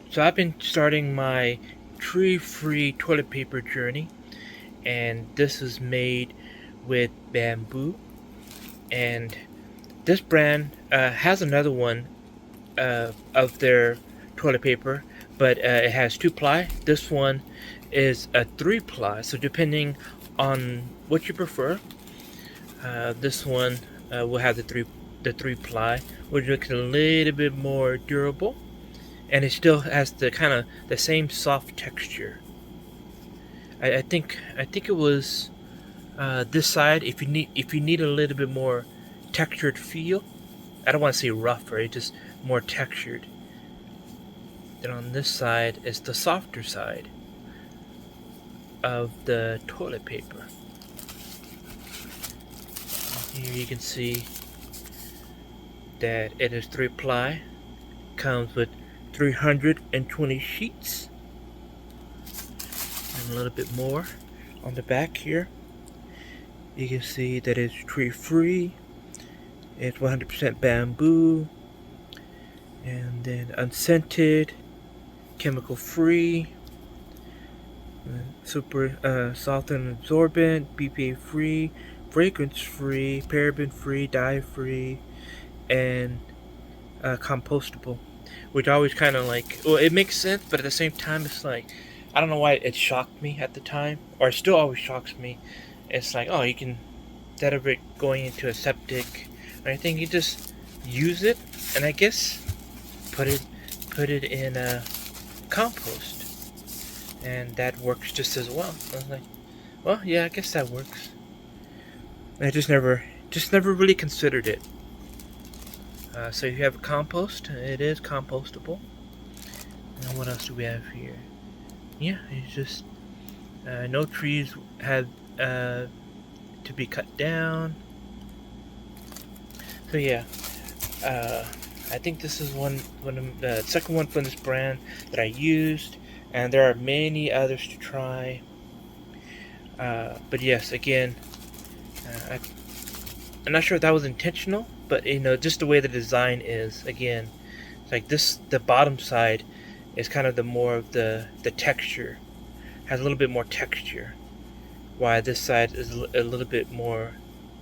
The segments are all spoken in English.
So I've been starting my tree-free toilet paper journey, and this is made with bamboo. And this brand has another one of their toilet paper, but it has 2-ply. This one is a 3-ply. So depending on what you prefer, this one will have the 3-ply, which makes it a little bit more durable, and it still has the kind of the same soft texture. I think it was this side. If you need a little bit more textured feel, I don't want to say rough, right? Just more textured. Then on this side is the softer side of the toilet paper. Here you can see that it is 3-ply. Comes with 320 sheets. And a little bit more on the back here. You can see that it's tree free. It's 100% bamboo. And then unscented, chemical free, super soft and absorbent, BPA free, fragrance free, paraben free, dye free, and compostable. Which always kind of like, well, it makes sense, but at the same time, it's like, I don't know why it shocked me at the time, or it still always shocks me. It's like, oh, you can, instead of it going into a septic or anything, you just use it, and I guess put it in a compost, and that works just as well. I was like, well, yeah, I guess that works. I just never really considered it. So you have a compost. It is compostable. And what else do we have here? Yeah, it's just no trees have to be cut down. So yeah, I think this is one of the second one from this brand that I used, and there are many others to try. But yes, again, I'm not sure if that was intentional, but just the way the design is. Again, it's like this. The bottom side is kind of the more of the texture, has a little bit more texture, while this side is a little bit more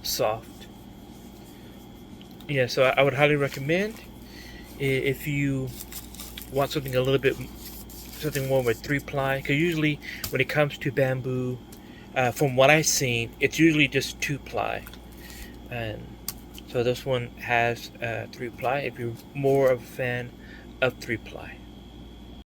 soft. Yeah, so I would highly recommend, if you want something something more with 3-ply, because usually when it comes to bamboo, from what I've seen, it's usually just 2-ply, and so this one has 3-ply. If you're more of a fan of 3-ply.